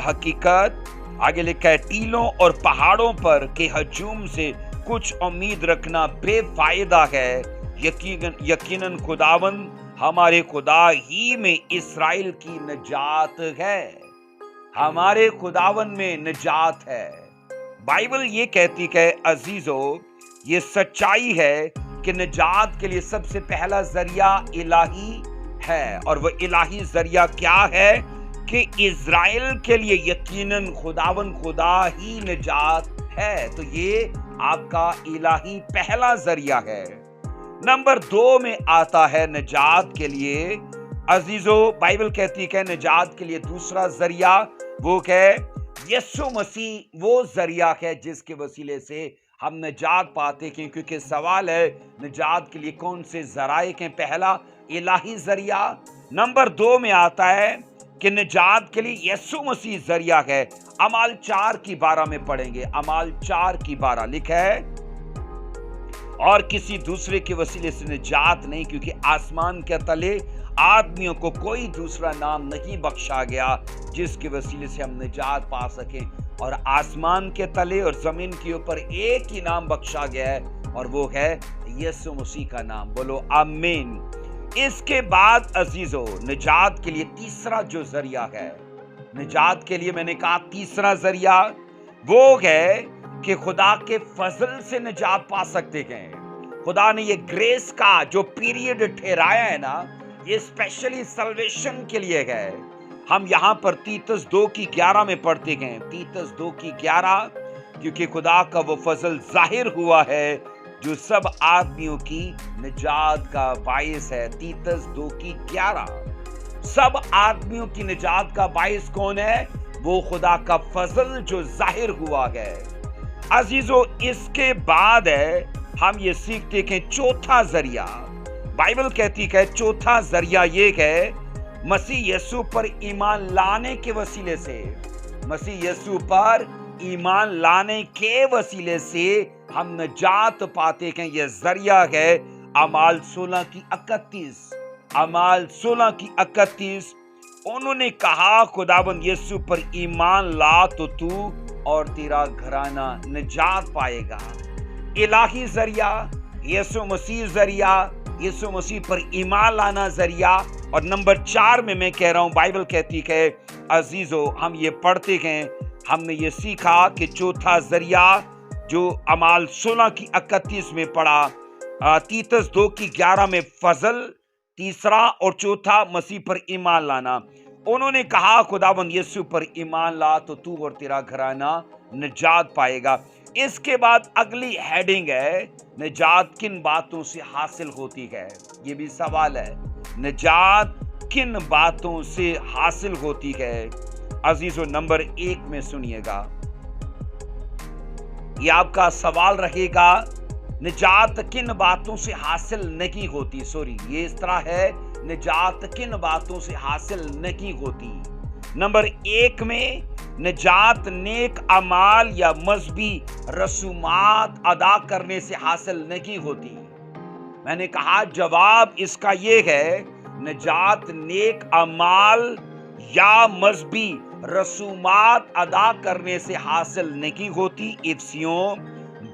हकीकत आगे लिखा है, टीलों और पहाड़ों पर के हजूम से कुछ उम्मीद रखना बेफायदा है। यकीनन खुदावंद हमारे खुदा ही में इस्राएल की निजात है। हमारे खुदावन में निजात है। बाइबल ये कहती है अजीजों, ये सच्चाई है कि निजात के लिए सबसे पहला जरिया इलाही है। और वह इलाही जरिया क्या है कि इज़राइल के लिए यकीनन खुदावन खुदा ही निजात है। तो ये आपका इलाही पहला जरिया है। नंबर 2 में आता है निजात के लिए अजीजों, बाइबल कहती है निजात के लिए दूसरा जरिया वो है यीशु मसीह वो जरिया है जिसके वसीले से हम निजात पाते हैं, क्योंकि सवाल है निजात के लिए कौन से जराए हैं। पहला इलाही जरिया, नंबर 2 में आता है कि निजात के लिए यीशु मसीह जरिया है। अमाल 4:12 में पढ़ेंगे, अमाल 4:12 लिखा है, और किसी दूसरे के वसीले से निजात नहीं, क्योंकि आसमान के तले आदमियों को कोई दूसरा नाम नहीं बख्शा गया जिसके वसीले से हम निजात पा सकें। और आसमान के तले और जमीन के ऊपर एक ही नाम बख्शा गया है, और वो है यीशु मसीह का नाम। बोलो आमीन। इसके बाद अजीजों, निजात के लिए तीसरा जो जरिया है, निजात के लिए मैंने कहा तीसरा जरिया वो है कि खुदा के फजल से निजात पा सकते हैं। खुदा ने ये ग्रेस का जो पीरियड ठहराया है ना, ये स्पेशली सल्वेशन के लिए है। हम यहाँ पर तीतस 2:11 में पढ़ते हैं, तीतस 2:11, क्योंकि खुदा का वो फजल जाहिर हुआ है जो सब आदमियों की निजात का बायस है। तीतस 2:11, सब आदमियों की निजात का बायस कौन है? वो खुदा का फजल जो जाहिर हुआ है। अजीजों, इसके बाद है हम ये सीखते हैं चौथा जरिया। बाइबल कहती है चौथा जरिया ये है मसीह यीशु पर ईमान लाने के वसीले से, मसीह यीशु पर ईमान लाने के वसीले से हम निजात पाते हैं। यह जरिया है अमाल 16:31, अमाल 16:31। उन्होंने कहा खुदाबंद यीशु पर ईमान ला तो तू और तेरा घराना निजात पाएगा। इलाही जरिया, यीशु मसीह जरिया, यीशु मसीह पर ईमान लाना जरिया। और नंबर 4 में मैं कह रहा हूं, बाइबल कहती है अजीजों, हम ये पढ़ते हैं, हमने ये सीखा कि चौथा जरिया जो अमाल 16:31 में पढ़ा, तीतस 2:11 में फजल, तीसरा और चौथा मसीह पर ईमान लाना। उन्होंने कहा खुदाबंद यीशु पर ईमान ला तो तू और तेरा घराना निजात पाएगा। इसके बाद अगली हेडिंग है निजात किन बातों से हासिल होती है। ये भी सवाल है, निजात किन बातों से हासिल होती है। अजीजों, नंबर 1 में सुनिएगा, ये आपका सवाल रहेगा, निजात किन बातों से हासिल नहीं होती। सॉरी, ये इस तरह है, निजात किन बातों से हासिल नहीं होती। नंबर 1 में निजात नेक अमाल या मजहबी रसूमात अदा करने से हासिल नहीं होती। मैंने कहा जवाब इसका ये है, निजात नेक अमाल या मजहबी रसूमात अदा करने से हासिल नहीं होती। इफिसियों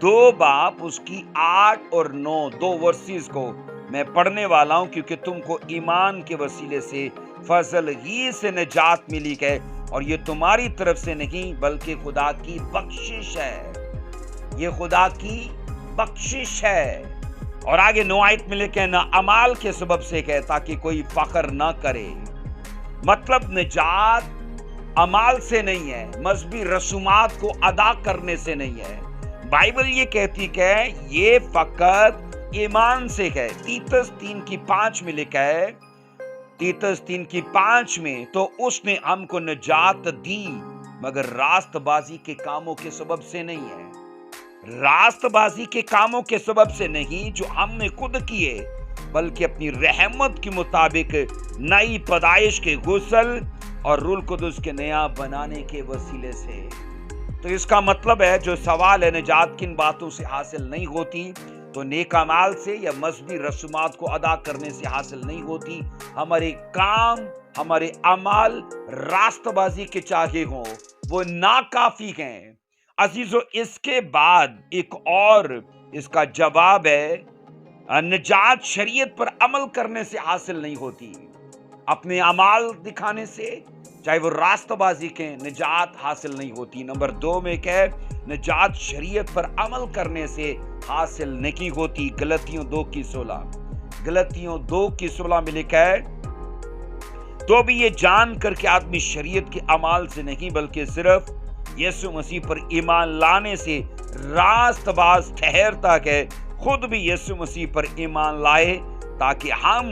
2 बाब उसकी 8 और 9 2 वर्सेस को मैं पढ़ने वाला हूं, क्योंकि तुमको ईमान के वसीले से फजल ही से निजात मिली है, और ये तुम्हारी तरफ से नहीं बल्कि खुदा की बख्शिश है। ये खुदा की बख्शिश है। और आगे 9 आयत में लिखे ना अमाल के सबब से है, ताकि कोई फख्र ना करे। मतलब निजात अमाल से नहीं है, मजहबी रसूमात को अदा करने से नहीं है। बाइबल ये कहती है ये फकत ईमान से है। तीतस 3:5 में लिखा है, तीतस 3:5 में, तो उसने हमको निजात दी मगर रास्तबाजी के कामों के सबब से नहीं है। रास्तबाजी के कामों के सबब से नहीं जो हमने खुद किए, बल्कि अपनी रहमत के मुताबिक नई पैदाइश के गुस्ल और रूल कुदुस के नया बनाने के वसीले से। तो इसका मतलब है जो सवाल है निजात किन बातों से हासिल नहीं होती, तो नेक अमाल से या मजहबी रसूमात को अदा करने से हासिल नहीं होती। हमारे काम, हमारे अमाल रास्तबाजी के चाहे हों, वो नाकाफी हैं। अजीजों, इसके बाद एक और इसका जवाब है, निजात शरीयत पर अमल करने से हासिल नहीं होती। अपने अमाल दिखाने से, चाहे वो रास्तबाजी के, निजात हासिल नहीं होती। नंबर 2 में क्या, निजात शरीयत पर अमल करने से हासिल नहीं होती। गलतियों 2:16, गलतियों 2:16 में लिखा है, तो भी ये जान कर के आदमी शरीयत के अमाल से नहीं बल्कि सिर्फ यीशु मसीह पर ईमान लाने से रास्तबाज ठहरता है, खुद भी यीशु मसीह पर ईमान लाए, ताकि हम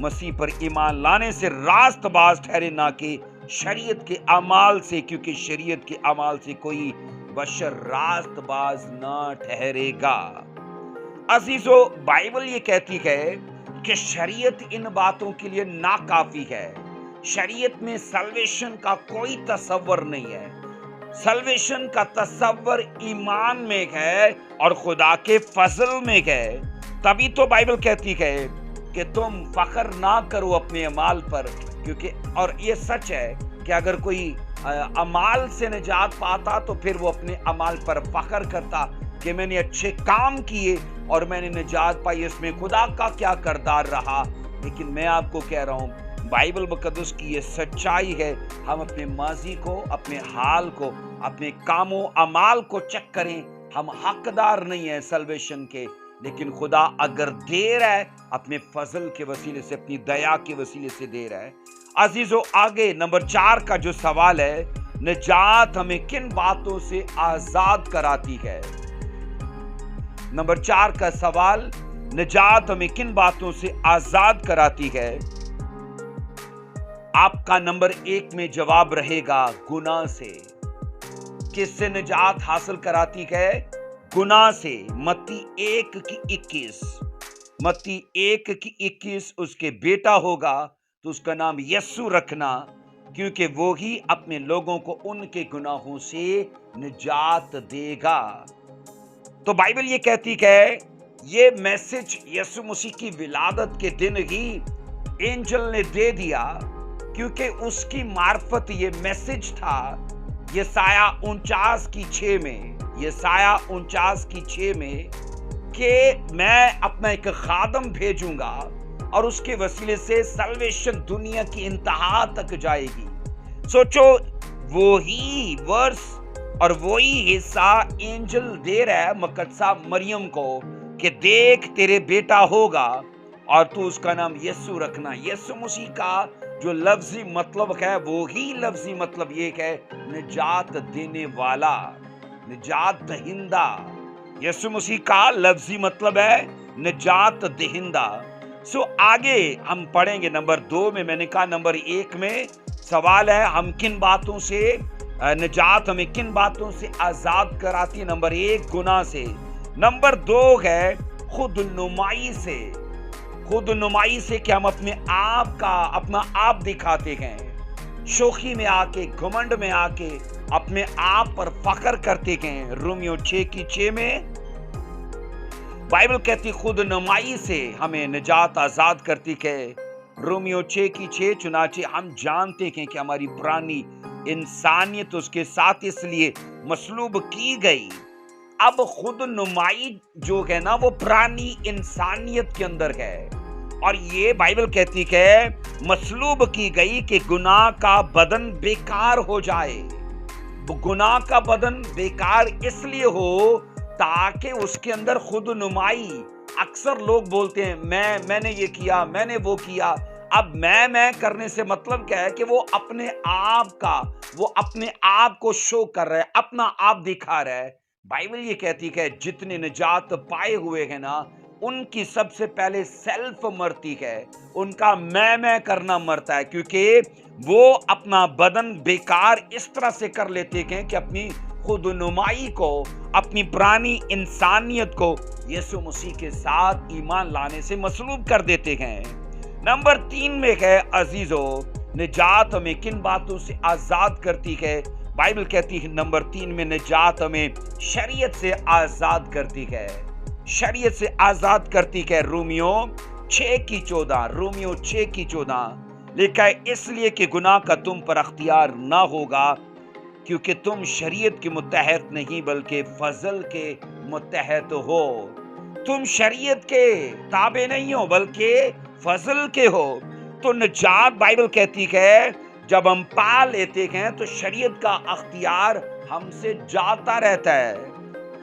मसीह पर ईमान लाने से रास्तबाज ठहरे, ना कि शरीयत के अमाल से, क्योंकि शरीयत के अमाल से कोई बशर रास्तबाज ना ठहरेगा। अजीजों, बाइबल ये कहती है कि शरीयत इन बातों के लिए नाकाफी है। शरीयत में सल्वेशन का कोई तसव्वुर नहीं है। सल्वेशन का तसव्वुर ईमान में है और खुदा के फजल में है। तभी तो बाइबल कहती है कि तुम फख्र ना करो अपने अमाल पर, क्योंकि और ये सच है कि अगर कोई अमाल से निजात पाता तो फिर वो अपने अमाल पर फख्र करता कि मैंने अच्छे काम किए और मैंने निजात पाई, इसमें खुदा का क्या किरदार रहा। लेकिन मैं आपको कह रहा हूँ, बाइबल मुकद्दस की ये सच्चाई है। हम अपने माजी को, अपने हाल को, अपने कामों अमाल को चेक करें। हम हकदार नहीं है सल्वेशन के, लेकिन खुदा अगर दे रहा है अपने फजल के वसीले से, अपनी दया के वसीले से दे रहा है। अजीजों, आगे नंबर 4 का जो सवाल है, निजात हमें किन बातों से आजाद कराती है। नंबर 4 का सवाल, निजात हमें किन बातों से आजाद कराती है। आपका नंबर 1 में जवाब रहेगा गुनाह से। किससे निजात हासिल कराती है? गुनाह से। मत्ती 1:21, मत्ती 1:21, उसके बेटा होगा तो उसका नाम यस्सु रखना, क्योंकि वो ही अपने लोगों को उनके गुनाहों से निजात देगा। तो बाइबल ये कहती है, ये मैसेज यीशु मसीह की विलादत के दिन ही एंजल ने दे दिया, क्योंकि उसकी मार्फत ये मैसेज था। यसाया 49:6 में, यसाया 49:6 में कि मैं अपना एक खादम भेजूंगा और उसके वसीले से सल्वेशन दुनिया की इंतहा तक जाएगी। सोचो, वो ही वर्स और वही हिस्सा एंजल दे रहा है मुकद्दसा मरियम को कि देख तेरे बेटा होगा और तू उसका नाम यीशु रखना। यीशु मसीह का जो लफ्जी मतलब है वो ही लफ्जी मतलब ये है, निजात देने वाला, निजात दहिंदा। यीशु मसीह का लफ्जी मतलब है निजात दहिंदा। सो आगे हम पढ़ेंगे नंबर 2 में। मैंने कहा नंबर 1 में सवाल है, हम किन बातों से निजात हमें किन बातों से आजाद कराती है। नंबर 1 गुनाह से। नंबर 2 है खुद नुमाई से। खुद नुमाई से कि हम अपने आप का अपना आप दिखाते हैं, शोखी में आके, घमंड में आके अपने आप पर फख्र करते हैं। रोमियो 6:6 में बाइबल कहती खुद नुमाई से हमें निजात आजाद करती है। रोमियो 6:6, चुनाचे हम जानते हैं कि हमारी पुरानी इंसानियत उसके साथ इसलिए मसलूब की गई। अब खुद नुमाई जो है ना, वो पुरानी इंसानियत के अंदर है, और ये बाइबल कहती है मसलूब की गई कि गुनाह का बदन बेकार हो जाए। गुनाह का बदन बेकार इसलिए हो ताकि उसके अंदर खुद नुमाई। अक्सर लोग बोलते हैं मैंने ये किया, मैंने वो किया। अब मैं करने से मतलब क्या है कि वो अपने आप को शो कर रहा है, अपना आप दिखा रहा है। बाइबल ये कहती है जितने निजात पाए हुए हैं ना, उनकी सबसे पहले सेल्फ मरती है, उनका मैं करना मरता है, क्योंकि वो अपना बदन बेकार इस तरह से कर लेते हैं कि अपनी खुद नुमाई को, अपनी पुरानी इंसानियत को यीशु मसीह के साथ ईमान लाने से मसलूब कर देते हैं। नंबर 3 में है अजीजों, निजात हमें किन बातों से आजाद करती है। बाइबल कहती है नंबर 3 में निजात हमें शरीयत से आजाद करती है। शरीयत से आजाद करती है। रोमियो 6:14, रोमियो 6:14 लिखा है, इसलिए कि गुनाह का तुम पर अख्तियार ना होगा, क्योंकि तुम शरीयत के मुतहत नहीं बल्कि फजल के मुतहत हो। तुम शरीयत के ताबे नहीं हो बल्कि फजल के हो। तो निजात बाइबल कहती है जब हम पा लेते हैं तो शरीयत का अख्तियार हमसे जाता रहता है।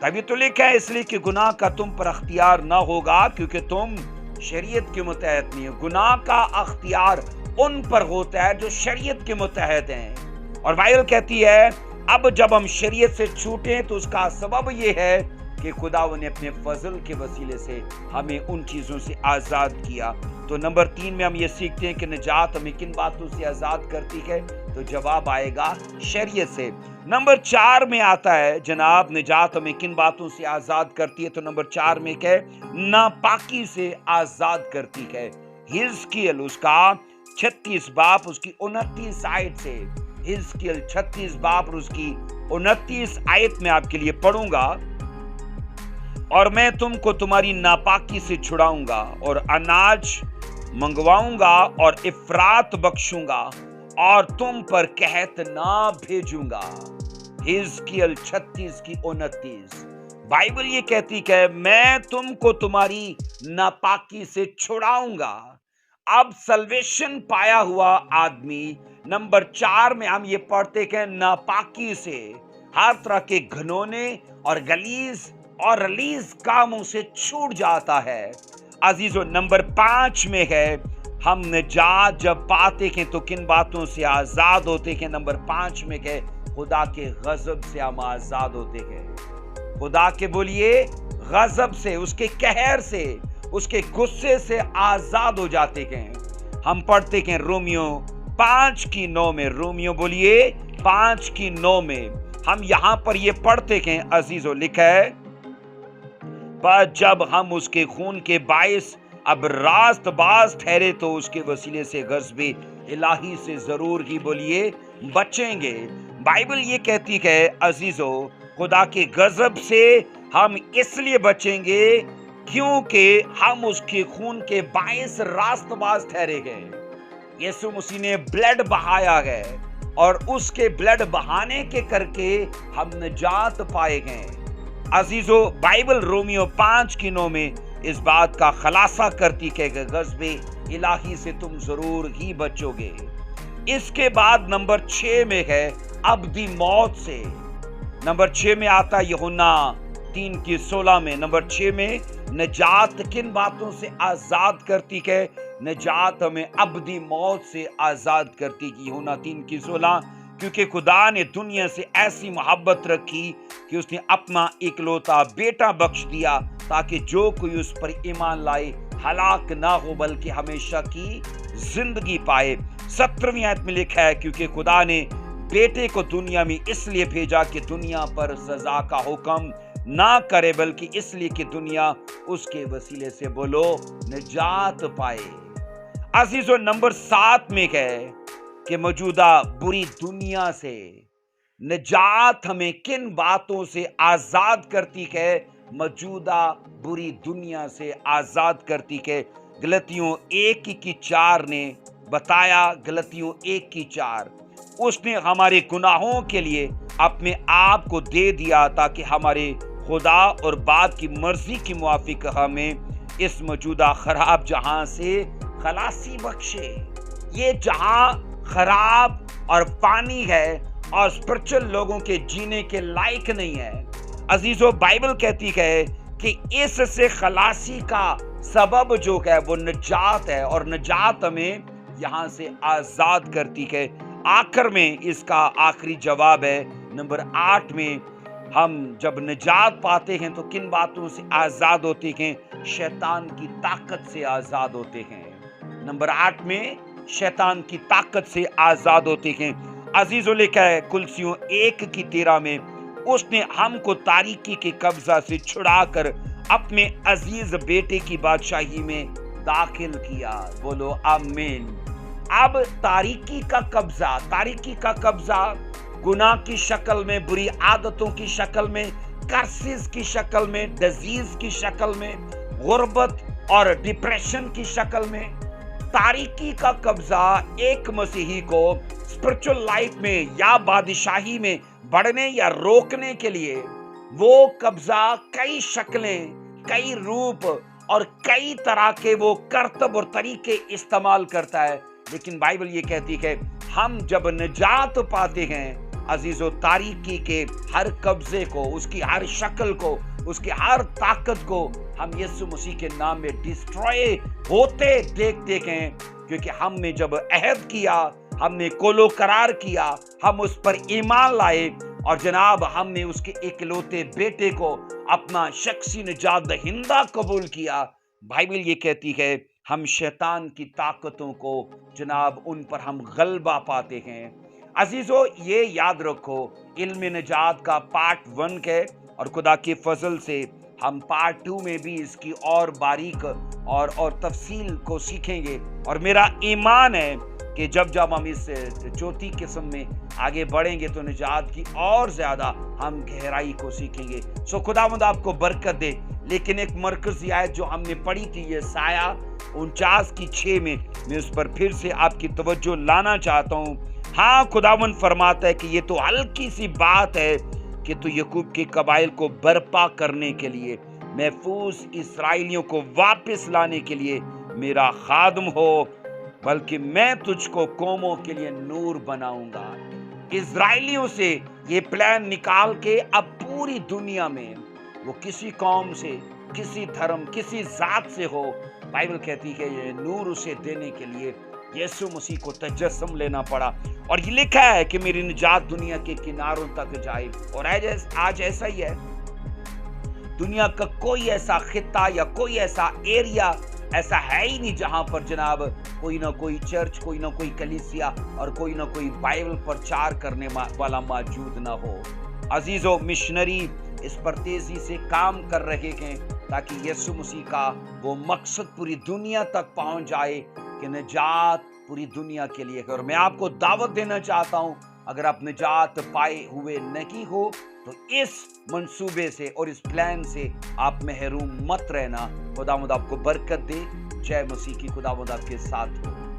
तभी तो लिखा है इसलिए कि गुनाह का तुम पर अख्तियार ना होगा, क्योंकि तुम शरीयत के मुतहत नहीं हो। गुनाह का अख्तियार उन पर होता है जो शरीयत के मुतहत हैं। और बाइबल कहती है अब जब हम शरीयत से छूटे तो उसका सबब ये है कि खुदावंद ने अपने फजल के वसीले से हमें उन चीजों से आजाद किया। तो नंबर 3 में हम ये सीखते हैं कि निजात हमें किन बातों से आजाद करती है। तो जवाब आएगा शरीयत से। नंबर 4 में आता है जनाब, निजात हमें किन बातों से आजाद करती है? तो नंबर 4 में क्या है? नापाकी से आजाद करती है। हिजकियल उसका 36 बाप उसकी 29 आयत से, हिजकियल 36 बाप उसकी 29 आयत में आपके लिए पढ़ूंगा। और मैं तुमको तुम्हारी नापाकी से छुड़ाऊंगा और अनाज मंगवाऊंगा और इफरात बख्शूंगा और तुम पर कहत ना भेजूंगा। हिजकियल 36 की 29। बाइबल ये कहती है मैं तुमको तुम्हारी नापाकी से छुड़ाऊंगा। अब सल्वेशन पाया हुआ आदमी नंबर 4 में हम ये पढ़ते कि नापाकी से, हर तरह के घिनौने और गलीज और रलीज कामों से छूट जाता है। अजीजों, नंबर 5 में है हम निजात जब पाते हैं तो किन बातों से आजाद होते हैं? नंबर 5 में है खुदा के गजब से हम आजाद होते हैं। खुदा के बोलिए गजब से, उसके कहर से, उसके गुस्से से आजाद हो जाते हैं। हम पढ़ते हैं रोमियो 5 की 9 में, रोमियो बोलिए 5 की 9 में हम यहां पर ये पढ़ते हैं अजीजों, लिखा है पर जब हम उसके खून के बाइस अब रास्तबाज ठहरे तो उसके वसीले से गज़बे इलाही से जरूर ही बोलिए बचेंगे। बाइबल ये कहती है अजीजों, खुदा के गजब से हम इसलिए बचेंगे क्योंकि हम उसके खून के बाइस रास्तबाज ठहरे गए। यीशु मसीह ने ब्लड बहाया है और उसके ब्लड बहाने के करके हम निजात पाए गए। अजीजों, बाइबल रोमियो 5 की 9 में इस बात का खुलासा करती है कि गज़बे इलाही से तुम जरूर ही बचोगे। इसके बाद नंबर 6 में है अब्दी मौत से। नंबर 6 में आता यूहन्ना 3 की 16 में। नंबर 6 में निजात किन बातों से आजाद करती है? निजात हमें अब्दी मौत से आजाद करती है। यूहन्ना 3 की 16, क्योंकि खुदा ने दुनिया से ऐसी मोहब्बत रखी कि उसने अपना इकलौता बेटा बख्श दिया ताकि जो कोई उस पर ईमान लाए हलाक ना हो बल्कि हमेशा की जिंदगी पाए। 17वीं आयत में लिखा है क्योंकि खुदा ने बेटे को दुनिया में इसलिए भेजा कि दुनिया पर सजा का हुक्म ना करे बल्कि इसलिए कि दुनिया उसके वसीले से बोलो निजात पाए। अजीजों, नंबर 7 में है कि मौजूदा बुरी दुनिया से निजात हमें किन बातों से आजाद करती है? मौजूदा बुरी दुनिया से आजाद करती है। गलतियों 1 की 4 ने बताया, गलतियों 1 की 4, उसने हमारे गुनाहों के लिए अपने आप को दे दिया ताकि हमारे खुदा और बाप की मर्जी के मुआफिक हमें इस मौजूदा खराब जहां से खलासी बख्शे। ये जहां खराब और पानी है और स्पिरिचुअल लोगों के जीने के लायक नहीं है। अजीजों, बाइबल कहती है कि इससे खलासी का सबब जो है वो निजात है और निजात हमें यहां से आजाद करती है। आखिर में इसका आखिरी जवाब है नंबर 8 में, हम जब निजात पाते हैं तो किन बातों से आजाद होते हैं? शैतान की ताकत से आजाद होते हैं। नंबर 8 में शैतान की ताकत से आजाद होते हैं। अजीजों, लिखा है कुलसियों 1 की 13 में, उसने हमको तारीकी के कब्जा से छुड़ाकर अपने अजीज बेटे की बादशाही में दाखिल किया। बोलो आमीन। अब तारीकी का कब्जा गुनाह की शक्ल में, बुरी आदतों की शक्ल में, कर्सेस की शक्ल में, डिजीज की शक्ल में, गुर्बत और डिप्रेशन की शक्ल में, तारीकी का कब्जा एक मसीही को स्पिरिचुअल लाइफ में या बादशाही में बढ़ने या रोकने के लिए वो कब्जा कई शक्लें, कई रूप और कई तरह के वो करतब और तरीके इस्तेमाल करता है। लेकिन बाइबल ये कहती है हम जब निजात पाते हैं अजीजों, तारीकी के हर कब्जे को, उसकी हर शक्ल को, उसकी हर ताकत को हम यीशु मसीह के नाम में डिस्ट्रॉय होते देखते हैं। क्योंकि हमने जब अहद किया, हमने कोलो करार किया, हम उस पर ईमान लाए और जनाब हमने उसके इकलौते बेटे को अपना शख्सी निजात दहिंदा कबूल किया। बाइबल ये कहती है हम शैतान की ताकतों को जनाब उन पर हम गलबा पाते हैं। अजीजों, ये याद रखो, इल्म निजात का पार्ट 1 के और खुदा के फजल से हम पार्ट 2 में भी इसकी और बारीक और तफसील को सीखेंगे। और मेरा ईमान है कि जब जब हम इस चौथी किस्म में आगे बढ़ेंगे तो निजात की और ज्यादा हम गहराई को सीखेंगे। सो खुदावंद आपको बरकत दे। लेकिन एक मरकजी आयत जो हमने पढ़ी थी, ये साया 49:6 में, मैं उस पर फिर से आपकी तवज्जो लाना चाहता हूँ। हाँ, खुदावंद फरमाता है कि ये तो हल्की सी बात है कि तू याकूब के कबाइल को बर्पा करने के लिए, महफूज इसराइलियों को वापस लाने के लिए मेरा खादम हो, बल्कि मैं तुझको कौमों के लिए नूर बनाऊंगा। इजराइलियों से ये प्लान निकाल के अब पूरी दुनिया में वो किसी कौम से, किसी धर्म, किसी जात से हो, बाइबल कहती है ये नूर उसे देने के लिए यीशु मसीह को तजस्सुम लेना पड़ा। और ये लिखा है कि मेरी निजात दुनिया के किनारों तक जाए। और आज ऐसा ही है। दुनिया का कोई ऐसा खित्ता या कोई ऐसा एरिया ऐसा है ही नहीं जहां पर जनाब कोई ना कोई चर्च, कोई ना कोई कलीसिया और कोई ना कोई बाइबल प्रचार करने वाला मौजूद ना हो। अजीजों, मिशनरी इस पर तेजी से काम कर रहे हैं ताकि यीशु मसीह का वो मकसद पूरी दुनिया तक पहुंच जाए कि निजात पूरी दुनिया के लिए। और मैं आपको दावत देना चाहता हूं, अगर आप निजात पाए हुए नहीं हो तो इस मंसूबे से और इस प्लान से आप महरूम मत रहना। खुदावंद आपको बरकत दे। जय मसीह की। खुदावंद आपके साथ हो।